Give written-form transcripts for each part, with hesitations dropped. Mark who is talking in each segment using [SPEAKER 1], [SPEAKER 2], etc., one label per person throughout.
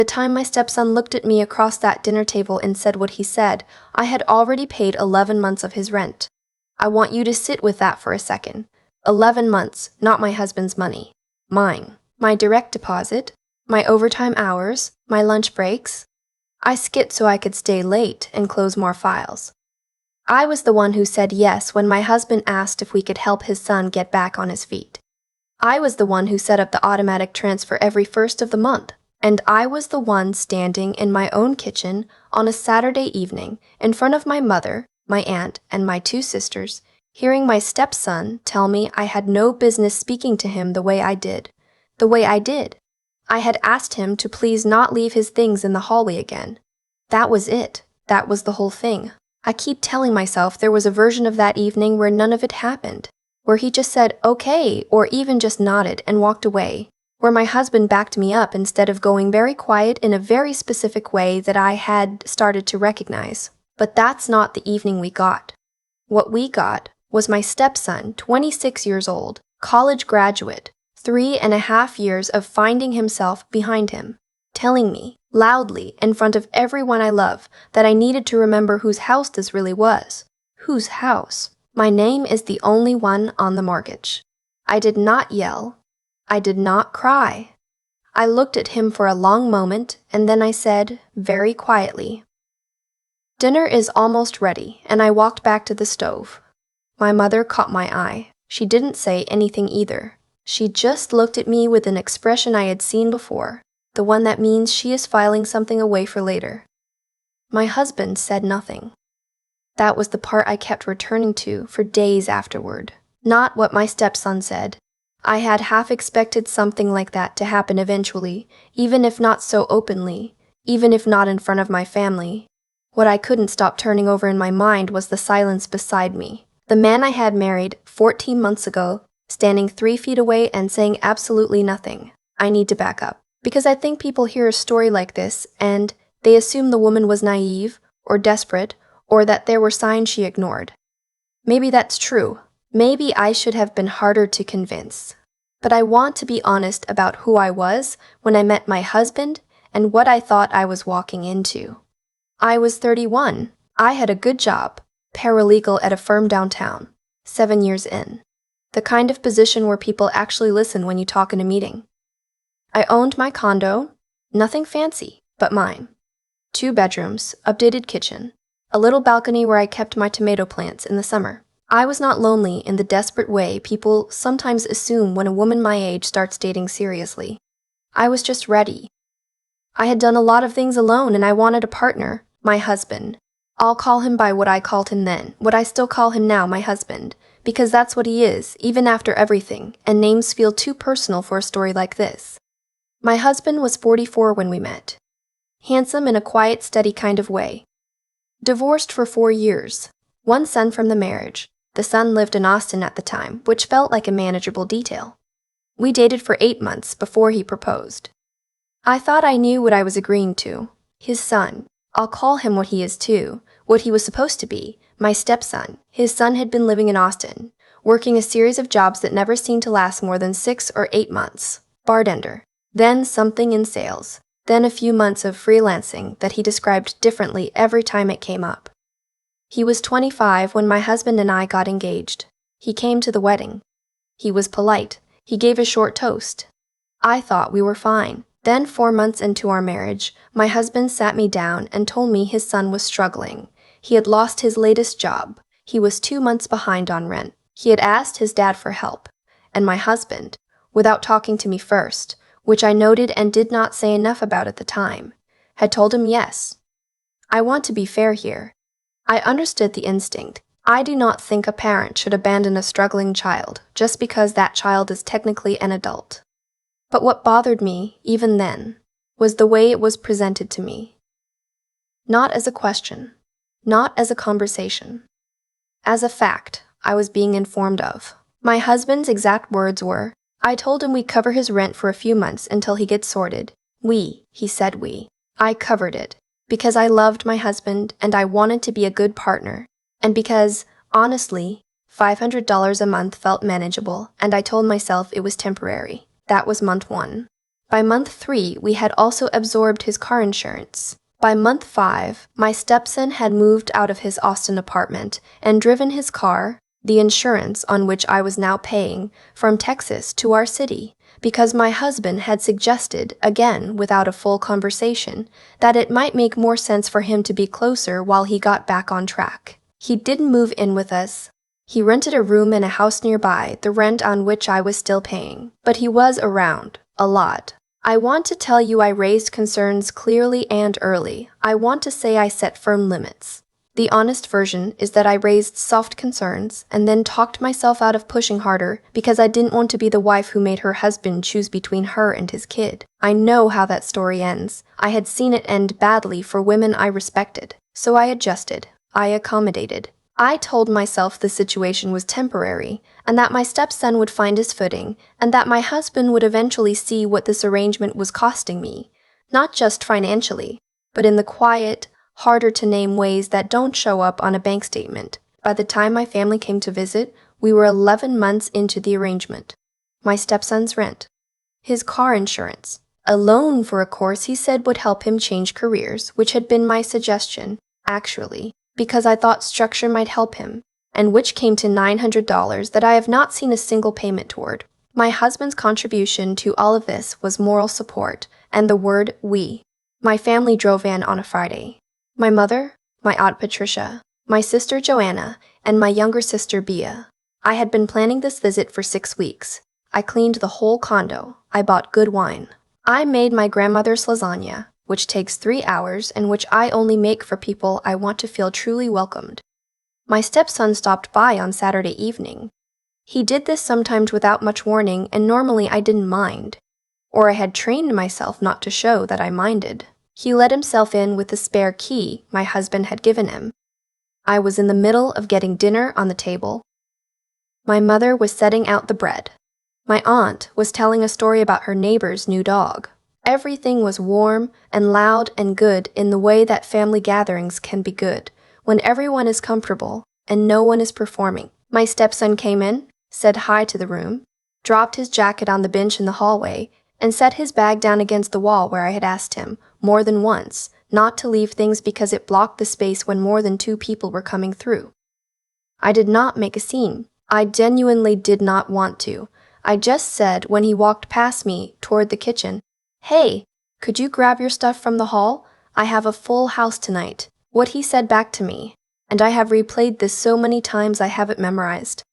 [SPEAKER 1] The time my stepson looked at me across that dinner table and said what he said, I had already paid 11 months of his rent. I want you to sit with that for a second. 11 months, not my husband's money. Mine. My direct deposit, my overtime hours, my lunch breaks. I skit so I could stay late and close more files. I was the one who said yes when my husband asked if we could help his son get back on his feet. I was the one who set up the automatic transfer every first of the month. And I was the one standing in my own kitchen on a Saturday evening in front of my mother, my aunt, and my 2 sisters, hearing my stepson tell me I had no business speaking to him the way I did. The way I did. I had asked him to please not leave his things in the hallway again. That was it. That was the whole thing. I keep telling myself there was a version of that evening where none of it happened, where he just said, okay, or even just nodded and walked away, where my husband backed me up instead of going very quiet in a very specific way that I had started to recognize. But that's not the evening we got. What we got was my stepson, 26 years old, college graduate, 3.5 years of finding himself behind him, telling me, loudly, in front of everyone I love, that I needed to remember whose house this really was. Whose house? My name is the only one on the mortgage. I did not yell. I did not cry. I looked at him for a long moment, and then I said, very quietly, "Dinner is almost ready," and I walked back to the stove. My mother caught my eye. She didn't say anything either. She just looked at me with an expression I had seen before, the one that means she is filing something away for later. My husband said nothing. That was the part I kept returning to for days afterward. Not what my stepson said. I had half expected something like that to happen eventually, even if not so openly, even if not in front of my family. What I couldn't stop turning over in my mind was the silence beside me. The man I had married 14 months ago, standing 3 feet away and saying absolutely nothing. I need to back up, because I think people hear a story like this and they assume the woman was naive or desperate or that there were signs she ignored. Maybe that's true. Maybe I should have been harder to convince. But I want to be honest about who I was when I met my husband and what I thought I was walking into. I was 31. I had a good job, paralegal at a firm downtown, 7 years in. The kind of position where people actually listen when you talk in a meeting. I owned my condo, nothing fancy, but mine. 2 bedrooms, updated kitchen, a little balcony where I kept my tomato plants in the summer. I was not lonely in the desperate way people sometimes assume when a woman my age starts dating seriously. I was just ready. I had done a lot of things alone and I wanted a partner, my husband. I'll call him by what I called him then, what I still call him now, my husband, because that's what he is, even after everything, and names feel too personal for a story like this. My husband was 44 when we met. Handsome in a quiet, steady kind of way. Divorced for 4 years. 1 son from the marriage. The son lived in Austin at the time, which felt like a manageable detail. We dated for 8 months before he proposed. I thought I knew what I was agreeing to. His son. I'll call him what he is too, what he was supposed to be, my stepson. His son had been living in Austin, working a series of jobs that never seemed to last more than 6 or 8 months. Bartender. Then something in sales. Then a few months of freelancing that he described differently every time it came up. He was 25 when my husband and I got engaged. He came to the wedding. He was polite. He gave a short toast. I thought we were fine. Then 4 months into our marriage, my husband sat me down and told me his son was struggling. He had lost his latest job. He was 2 months behind on rent. He had asked his dad for help. And my husband, without talking to me first, which I noted and did not say enough about at the time, had told him yes. I want to be fair here. I understood the instinct. I do not think a parent should abandon a struggling child just because that child is technically an adult. But what bothered me, even then, was the way it was presented to me. Not as a question, not as a conversation. As a fact I was being informed of. My husband's exact words were, I told him we'd cover his rent for a few months until he gets sorted. He said we. I covered it. Because I loved my husband and I wanted to be a good partner, and because, honestly, $500 a month felt manageable, and I told myself it was temporary. That was month 1. By month 3, we had also absorbed his car insurance. By month 5, my stepson had moved out of his Austin apartment and driven his car, the insurance on which I was now paying, from Texas to our city, because my husband had suggested, again without a full conversation, that it might make more sense for him to be closer while he got back on track. He didn't move in with us. He rented a room in a house nearby, the rent on which I was still paying. But he was around, a lot. I want to tell you I raised concerns clearly and early. I want to say I set firm limits. The honest version is that I raised soft concerns and then talked myself out of pushing harder because I didn't want to be the wife who made her husband choose between her and his kid. I know how that story ends. I had seen it end badly for women I respected. So I adjusted. I accommodated. I told myself the situation was temporary, and that my stepson would find his footing, and that my husband would eventually see what this arrangement was costing me, not just financially, but in the quiet, harder-to-name ways that don't show up on a bank statement. By the time my family came to visit, we were 11 months into the arrangement. My stepson's rent, his car insurance, a loan for a course he said would help him change careers, which had been my suggestion, actually, because I thought structure might help him, and which came to $900 that I have not seen a single payment toward. My husband's contribution to all of this was moral support, and the word we. My family drove in on a Friday. My mother, my Aunt Patricia, my sister Joanna, and my younger sister Bea. I had been planning this visit for 6 weeks. I cleaned the whole condo. I bought good wine. I made my grandmother's lasagna, which takes 3 hours and which I only make for people I want to feel truly welcomed. My stepson stopped by on Saturday evening. He did this sometimes without much warning, and normally I didn't mind. Or I had trained myself not to show that I minded. He let himself in with the spare key my husband had given him. I was in the middle of getting dinner on the table. My mother was setting out the bread. My aunt was telling a story about her neighbor's new dog. Everything was warm and loud and good in the way that family gatherings can be good, when everyone is comfortable and no one is performing. My stepson came in, said hi to the room, dropped his jacket on the bench in the hallway, and set his bag down against the wall where I had asked him, more than once, not to leave things because it blocked the space when more than 2 people were coming through. I did not make a scene. I genuinely did not want to. I just said when he walked past me toward the kitchen, "Hey, could you grab your stuff from the hall? I have a full house tonight." What he said back to me, and I have replayed this so many times I have it memorized,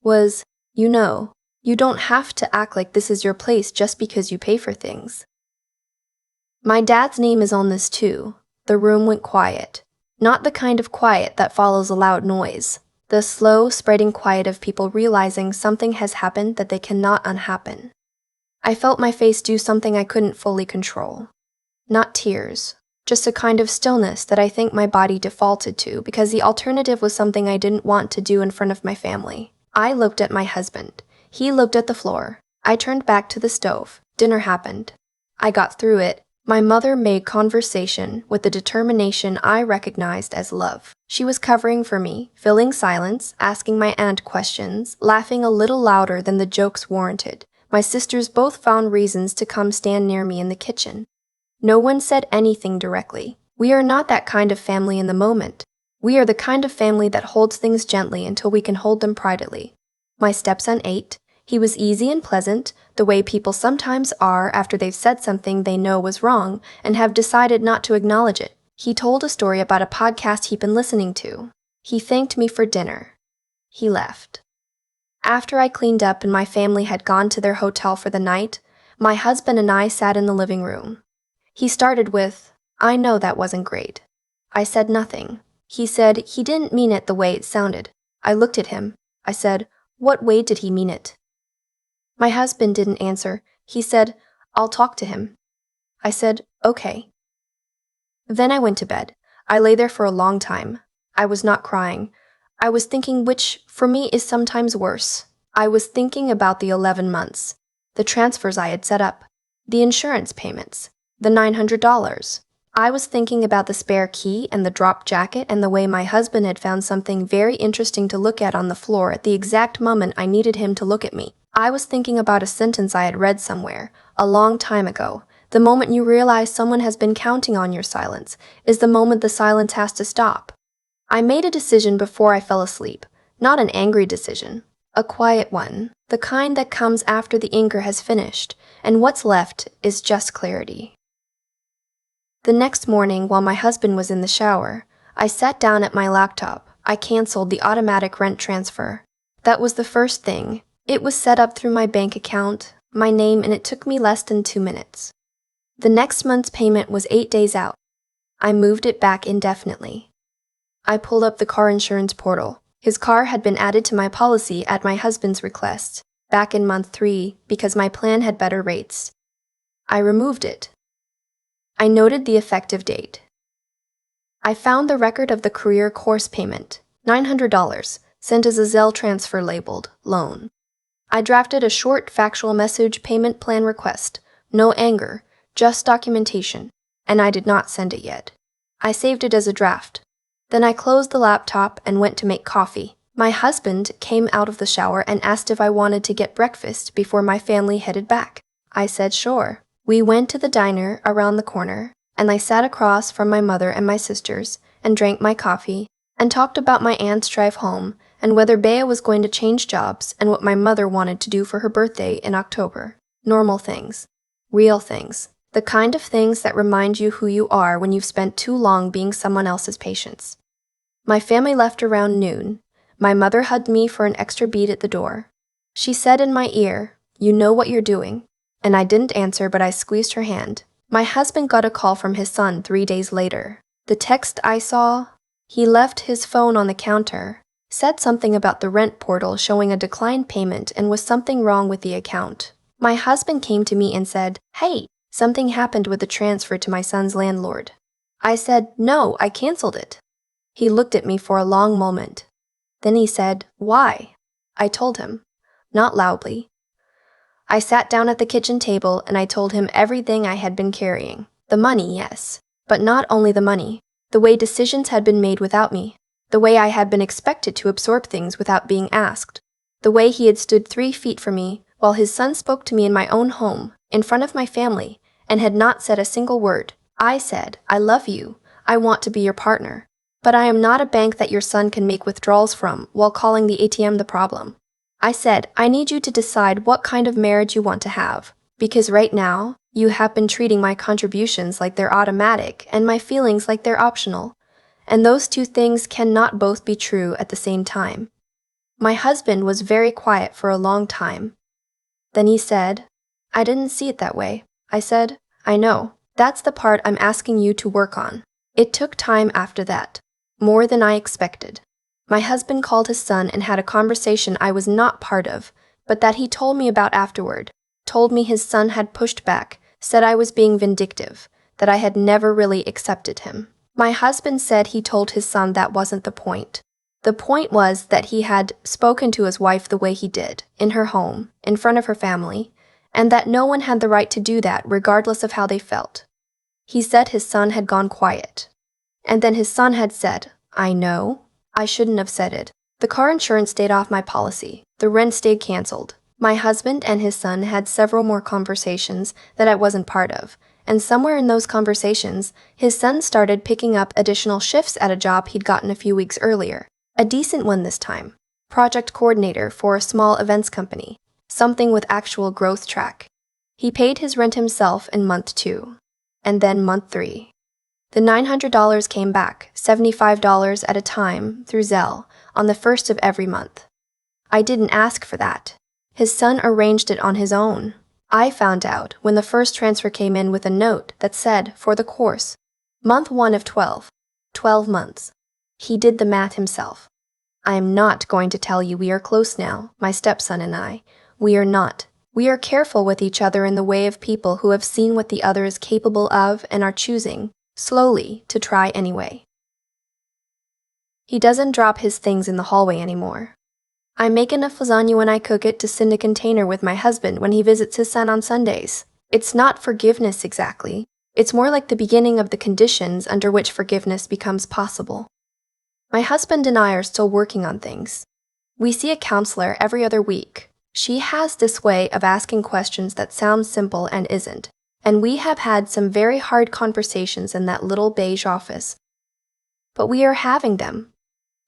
[SPEAKER 1] was, "You know, you don't have to act like this is your place just because you pay for things." My dad's name is on this too. The room went quiet. Not the kind of quiet that follows a loud noise. The slow, spreading quiet of people realizing something has happened that they cannot unhappen. I felt my face do something I couldn't fully control. Not tears, just a kind of stillness that I think my body defaulted to because the alternative was something I didn't want to do in front of my family. I looked at my husband. He looked at the floor. I turned back to the stove. Dinner happened. I got through it. My mother made conversation with the determination I recognized as love. She was covering for me, filling silence, asking my aunt questions, laughing a little louder than the jokes warranted. My sisters both found reasons to come stand near me in the kitchen. No one said anything directly. We are not that kind of family in the moment. We are the kind of family that holds things gently until we can hold them privately. My stepson ate. He was easy and pleasant, the way people sometimes are after they've said something they know was wrong and have decided not to acknowledge it. He told a story about a podcast he'd been listening to. He thanked me for dinner. He left. After I cleaned up and my family had gone to their hotel for the night, my husband and I sat in the living room. He started with, "I know that wasn't great." I said nothing. He said he didn't mean it the way it sounded. I looked at him. I said, "What way did he mean it?" My husband didn't answer. He said, "I'll talk to him." I said, "Okay." Then I went to bed. I lay there for a long time. I was not crying. I was thinking which, for me, is sometimes worse. I was thinking about the 11 months, the transfers I had set up, the insurance payments, the $900. I was thinking about the spare key and the drop jacket and the way my husband had found something very interesting to look at on the floor at the exact moment I needed him to look at me. I was thinking about a sentence I had read somewhere, a long time ago. The moment you realize someone has been counting on your silence is the moment the silence has to stop. I made a decision before I fell asleep, not an angry decision, a quiet one, the kind that comes after the anger has finished, and what's left is just clarity. The next morning, while my husband was in the shower, I sat down at my laptop. I canceled the automatic rent transfer. That was the first thing. It was set up through my bank account, my name, and it took me less than 2 minutes. The next month's payment was 8 days out. I moved it back indefinitely. I pulled up the car insurance portal. His car had been added to my policy at my husband's request, back in month 3, because my plan had better rates. I removed it. I noted the effective date. I found the record of the career course payment, $900, sent as a Zelle transfer labeled loan. I drafted a short factual message payment plan request, no anger, just documentation, and I did not send it yet. I saved it as a draft. Then I closed the laptop and went to make coffee. My husband came out of the shower and asked if I wanted to get breakfast before my family headed back. I said sure. We went to the diner around the corner, and I sat across from my mother and my sisters and drank my coffee and talked about my aunt's drive home and whether Bea was going to change jobs and what my mother wanted to do for her birthday in October. Normal things. Real things. The kind of things that remind you who you are when you've spent too long being someone else's patience. My family left around noon. My mother hugged me for an extra beat at the door. She said in my ear, "You know what you're doing." And I didn't answer, but I squeezed her hand. My husband got a call from his son 3 days later. The text I saw, he left his phone on the counter, said something about the rent portal showing a declined payment and was something wrong with the account. My husband came to me and said, "Hey, something happened with the transfer to my son's landlord." I said, "No, I canceled it." He looked at me for a long moment. Then he said, "Why?" I told him, not loudly. I sat down at the kitchen table and I told him everything I had been carrying. The money, yes, but not only the money. The way decisions had been made without me. The way I had been expected to absorb things without being asked. The way he had stood 3 feet from me while his son spoke to me in my own home, in front of my family, and had not said a single word. I said, "I love you. I want to be your partner. But I am not a bank that your son can make withdrawals from while calling the ATM the problem." I said, "I need you to decide what kind of marriage you want to have, because right now, you have been treating my contributions like they're automatic and my feelings like they're optional, and those two things cannot both be true at the same time." My husband was very quiet for a long time. Then he said, "I didn't see it that way." I said, "I know. That's the part I'm asking you to work on." It took time after that, more than I expected. My husband called his son and had a conversation I was not part of, but that he told me about afterward, told me his son had pushed back, said I was being vindictive, that I had never really accepted him. My husband said he told his son that wasn't the point. The point was that he had spoken to his wife the way he did, in her home, in front of her family, and that no one had the right to do that regardless of how they felt. He said his son had gone quiet. And then his son had said, "I know. I shouldn't have said it." The car insurance stayed off my policy. The rent stayed canceled. My husband and his son had several more conversations that I wasn't part of, and somewhere in those conversations, his son started picking up additional shifts at a job he'd gotten a few weeks earlier. A decent one this time. Project coordinator for a small events company. Something with actual growth track. He paid his rent himself in month 2. And then month 3. The $900 came back, $75 at a time, through Zelle, on the 1st of every month. I didn't ask for that. His son arranged it on his own. I found out when the first transfer came in with a note that said, for the course, month 1 of 12. 12 months. He did the math himself. I am not going to tell you we are close now, my stepson and I. We are not. We are careful with each other in the way of people who have seen what the other is capable of and are choosing, slowly, to try anyway. He doesn't drop his things in the hallway anymore. I make enough lasagna when I cook it to send a container with my husband when he visits his son on Sundays. It's not forgiveness exactly. It's more like the beginning of the conditions under which forgiveness becomes possible. My husband and I are still working on things. We see a counselor every other week. She has this way of asking questions that sound simple and isn't, and we have had some very hard conversations in that little beige office. But we are having them.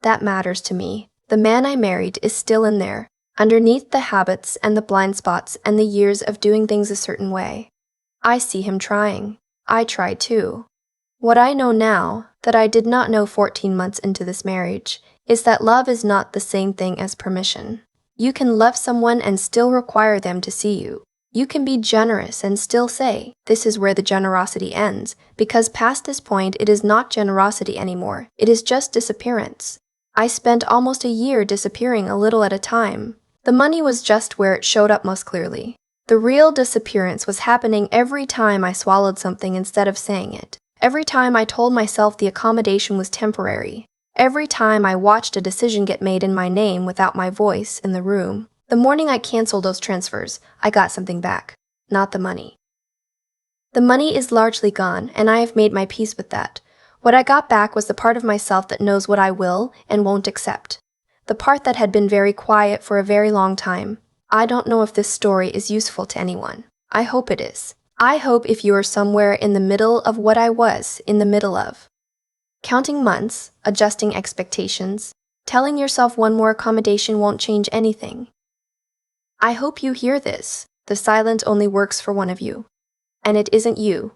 [SPEAKER 1] That matters to me. The man I married is still in there, underneath the habits and the blind spots and the years of doing things a certain way. I see him trying. I try too. What I know now, that I did not know 14 months into this marriage, is that love is not the same thing as permission. You can love someone and still require them to see you. You can be generous and still say, this is where the generosity ends, because past this point it is not generosity anymore, it is just disappearance. I spent almost a year disappearing a little at a time. The money was just where it showed up most clearly. The real disappearance was happening every time I swallowed something instead of saying it. Every time I told myself the accommodation was temporary. Every time I watched a decision get made in my name without my voice in the room. The morning I canceled those transfers, I got something back, not the money. The money is largely gone, and I have made my peace with that. What I got back was the part of myself that knows what I will and won't accept. The part that had been very quiet for a very long time. I don't know if this story is useful to anyone. I hope it is. I hope if you are somewhere in the middle of what I was in the middle of. Counting months, adjusting expectations, telling yourself one more accommodation won't change anything. I hope you hear this. The silence only works for one of you. And it isn't you.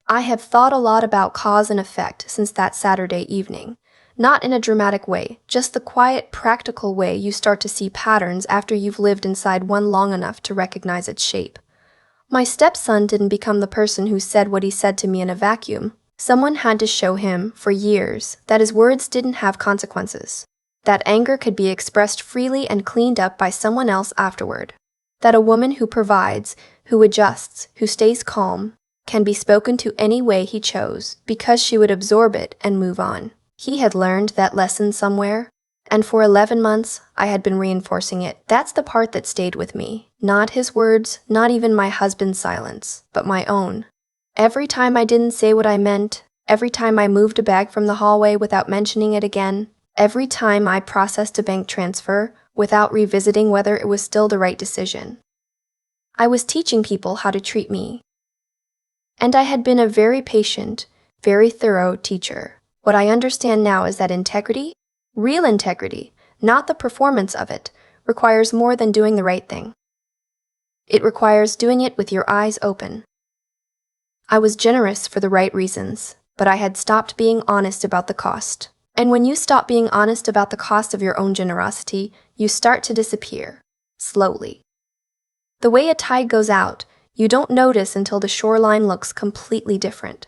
[SPEAKER 1] I have thought a lot about cause and effect since that Saturday evening. Not in a dramatic way, just the quiet, practical way you start to see patterns after you've lived inside one long enough to recognize its shape. My stepson didn't become the person who said what he said to me in a vacuum. Someone had to show him, for years, that his words didn't have consequences. That anger could be expressed freely and cleaned up by someone else afterward. That a woman who provides, who adjusts, who stays calm, can be spoken to any way he chose because she would absorb it and move on. He had learned that lesson somewhere, and for 11 months I had been reinforcing it. That's the part that stayed with me. Not his words, not even my husband's silence, but my own. Every time I didn't say what I meant, every time I moved a bag from the hallway without mentioning it again, every time I processed a bank transfer without revisiting whether it was still the right decision. I was teaching people how to treat me. And I had been a very patient, very thorough teacher. What I understand now is that integrity, real integrity, not the performance of it, requires more than doing the right thing. It requires doing it with your eyes open. I was generous for the right reasons, but I had stopped being honest about the cost. And when you stop being honest about the cost of your own generosity, you start to disappear, slowly. The way a tide goes out, you don't notice until the shoreline looks completely different.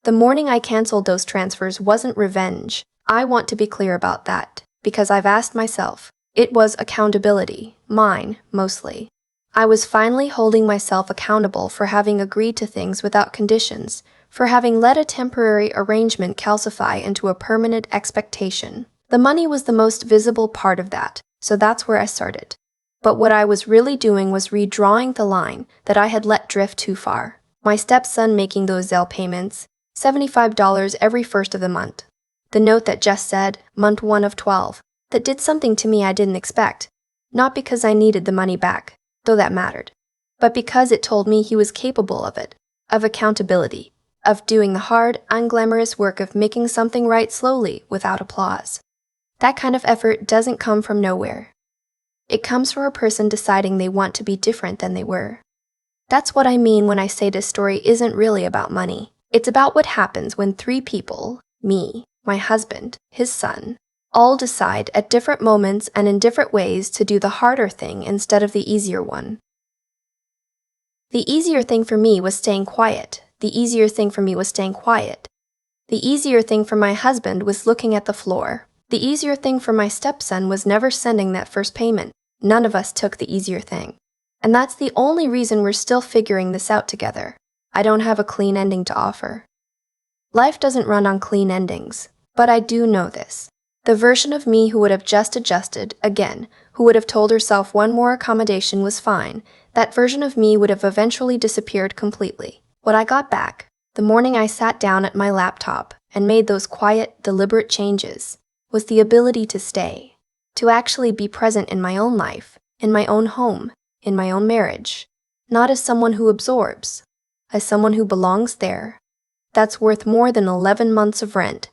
[SPEAKER 1] The morning I canceled those transfers wasn't revenge. I want to be clear about that, because I've asked myself. It was accountability, mine, mostly. I was finally holding myself accountable for having agreed to things without conditions, for having let a temporary arrangement calcify into a permanent expectation. The money was the most visible part of that, so that's where I started. But what I was really doing was redrawing the line that I had let drift too far. My stepson making those Zelle payments, $75 every first of the month. The note that just said, month 1 of 12, that did something to me I didn't expect. Not because I needed the money back, though that mattered, but because it told me he was capable of it, of accountability, of doing the hard, unglamorous work of making something right slowly, without applause. That kind of effort doesn't come from nowhere. It comes from a person deciding they want to be different than they were. That's what I mean when I say this story isn't really about money. It's about what happens when 3 people, me, my husband, his son, all decide at different moments and in different ways to do the harder thing instead of the easier one. The easier thing for me was staying quiet. The easier thing for me was staying quiet. The easier thing for my husband was looking at the floor. The easier thing for my stepson was never sending that first payment. None of us took the easier thing. And that's the only reason we're still figuring this out together. I don't have a clean ending to offer. Life doesn't run on clean endings, but I do know this. The version of me who would have just adjusted, again, who would have told herself one more accommodation was fine, that version of me would have eventually disappeared completely. What I got back, the morning I sat down at my laptop and made those quiet, deliberate changes, was the ability to stay, to actually be present in my own life, in my own home, in my own marriage, not as someone who absorbs, as someone who belongs there. That's worth more than 11 months of rent,